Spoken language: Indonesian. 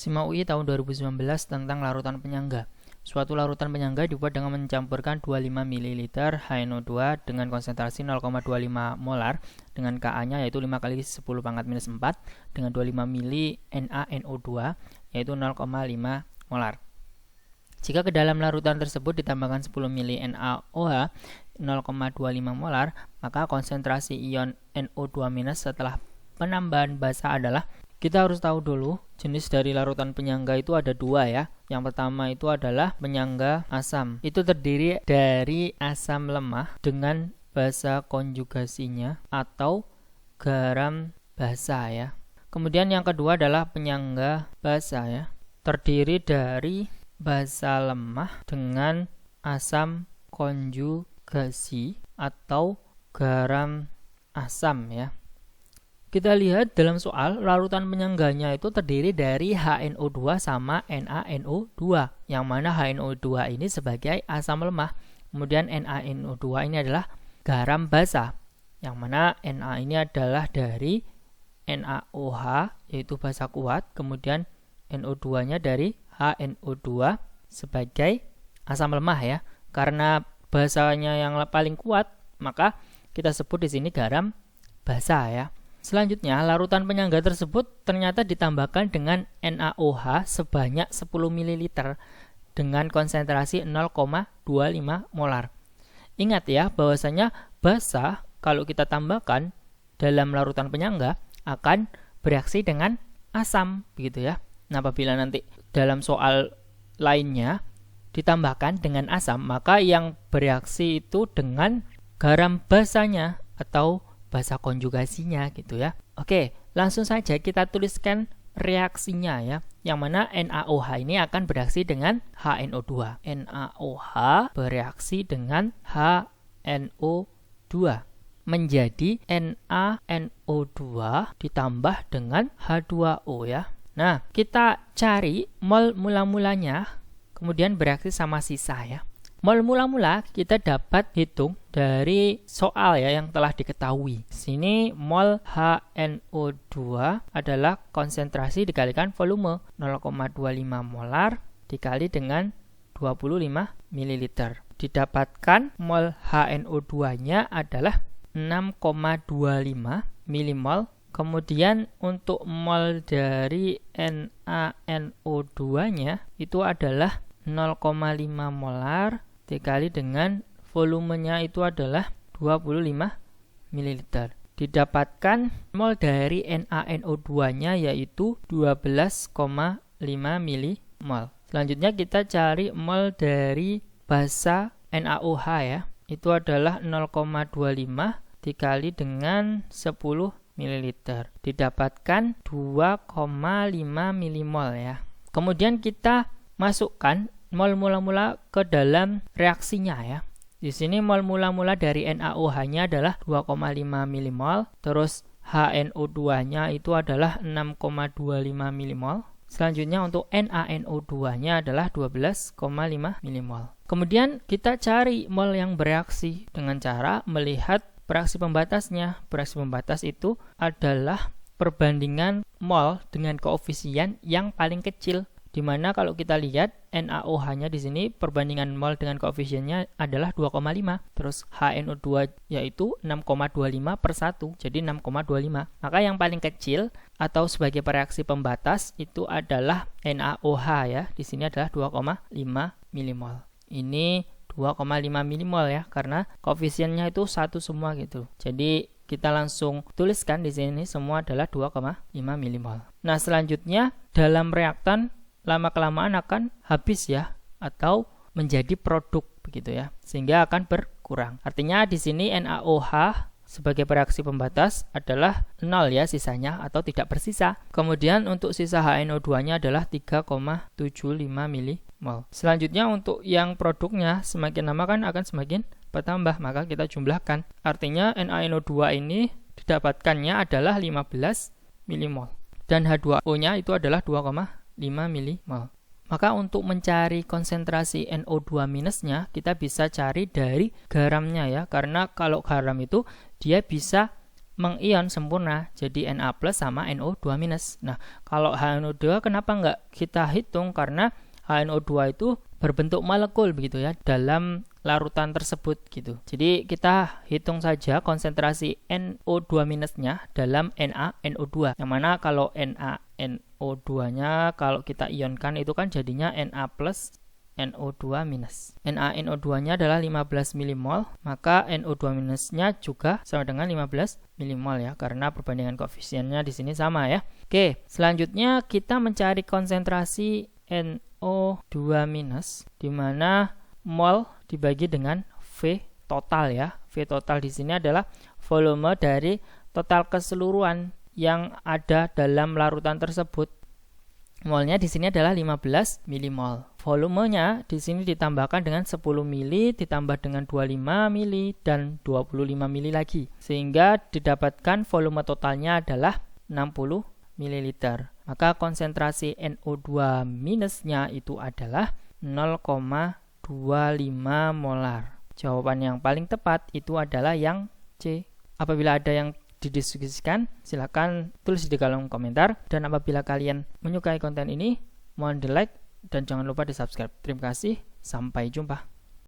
SIMA UI tahun 2019 tentang larutan penyangga. Suatu larutan penyangga dibuat dengan mencampurkan 25 ml HNO2 dengan konsentrasi 0,25 molar dengan Ka-nya yaitu 5 kali 10 pangkat minus 4 dengan 25 ml NaNO2 yaitu 0,5 molar. Jika ke dalam larutan tersebut ditambahkan 10 ml NaOH 0,25 molar, maka konsentrasi ion NO2- setelah penambahan basa adalah, kita harus tahu dulu jenis dari larutan penyangga itu ada dua ya. Yang pertama itu adalah penyangga asam. Itu terdiri dari asam lemah dengan basa konjugasinya atau garam basa ya. Kemudian yang kedua adalah penyangga basa ya. Terdiri dari basa lemah dengan asam konjugasi atau garam asam ya. Kita lihat dalam soal, larutan penyangganya itu terdiri dari HNO2 sama NaNO2, yang mana HNO2 ini sebagai asam lemah, kemudian NaNO2 ini adalah garam basa, yang mana Na ini adalah dari NaOH, yaitu basa kuat, kemudian NO2-nya dari HNO2 sebagai asam lemah ya. Karena basanya yang paling kuat, maka kita sebut di sini garam basa ya. Selanjutnya, larutan penyangga tersebut ternyata ditambahkan dengan NaOH sebanyak 10 ml dengan konsentrasi 0,25 molar. Ingat ya, bahwasanya basa kalau kita tambahkan dalam larutan penyangga akan bereaksi dengan asam, begitu ya. Nah, apabila nanti dalam soal lainnya ditambahkan dengan asam, maka yang bereaksi itu dengan garam basanya atau basa konjugasinya gitu ya. Oke, langsung saja kita tuliskan reaksinya ya. Yang mana NaOH ini akan bereaksi dengan HNO2. NaOH bereaksi dengan HNO2 menjadi NaNO2 ditambah dengan H2O ya. Nah, kita cari mol mula-mulanya, kemudian bereaksi sama sisa ya. Mol mula-mula kita dapat hitung dari soal ya yang telah diketahui. Sini mol HNO2 adalah konsentrasi dikalikan volume 0,25 molar dikali dengan 25 ml. Didapatkan mol HNO2-nya adalah 6,25 mmol. Kemudian untuk mol dari NaNO2-nya itu adalah 0,5 molar dikali dengan volumenya itu adalah 25 ml. Didapatkan mol dari NaNO2-nya yaitu 12,5 mmol. Selanjutnya kita cari mol dari basa NaOH ya. Itu adalah 0,25 dikali dengan 10 ml. Didapatkan 2,5 mmol ya. Kemudian kita masukkan mol mula-mula ke dalam reaksinya ya. Di sini mol mula-mula dari NaOH-nya adalah 2,5 mmol, terus HNO2-nya itu adalah 6,25 mmol. Selanjutnya untuk NaNO2-nya adalah 12,5 mmol. Kemudian kita cari mol yang bereaksi dengan cara melihat bereaksi pembatasnya. Bereaksi pembatas itu adalah perbandingan mol dengan koefisien yang paling kecil. Dimana kalau kita lihat NaOH-nya di sini perbandingan mol dengan koefisiennya adalah 2,5. Terus HNO2 yaitu 6,25 per 1. Jadi 6,25. Maka yang paling kecil atau sebagai reaksi pembatas itu adalah NaOH ya. Di sini adalah 2,5 mmol. Ini 2,5 mmol ya karena koefisiennya itu satu semua gitu. Jadi kita langsung tuliskan di sini semua adalah 2,5 mmol. Nah, selanjutnya dalam reaktan lama-kelamaan akan habis ya atau menjadi produk begitu ya, sehingga akan berkurang. Artinya di sini NaOH sebagai reaksi pembatas adalah 0 ya sisanya atau tidak bersisa. Kemudian untuk sisa HNO2-nya adalah 3,75 mmol. Selanjutnya untuk yang produknya semakin lama kan akan semakin bertambah, maka kita jumlahkan. Artinya NaNO2 ini didapatkannya adalah 15 mmol dan H2O-nya itu adalah 2,5 mmol. Maka untuk mencari konsentrasi NO2-nya kita bisa cari dari garamnya ya. Karena kalau garam itu dia bisa mengion sempurna jadi Na plus sama NO2 minus. Nah, kalau HNO2 kenapa nggak kita hitung? Karena HNO2 itu berbentuk molekul begitu ya dalam larutan tersebut gitu. Jadi kita hitung saja konsentrasi NO2 minusnya dalam NaNO2. Yang mana kalau NaNO2-nya kalau kita ionkan itu kan jadinya Na plus NO2 minus. NaNO2-nya adalah 15 mmol, maka NO2 minusnya juga sama dengan 15 mmol ya, karena perbandingan koefisiennya di sini sama ya. Oke, selanjutnya kita mencari konsentrasi NO2 minus, di mana mol dibagi dengan V total ya. V total di sini adalah volume dari total keseluruhan yang ada dalam larutan tersebut. Molnya di sini adalah 15 mmol. Volumenya di sini ditambahkan dengan 10 mili ditambah dengan 25 mili dan 25 mili lagi, sehingga didapatkan volume totalnya adalah 60 ml. Maka konsentrasi NO2 minusnya itu adalah 0,25 molar. Jawaban yang paling tepat itu adalah yang C. Apabila ada yang didiskusikan, silakan tulis di kolom komentar. Dan apabila kalian menyukai konten ini, mohon di like dan jangan lupa di subscribe. Terima kasih, sampai jumpa.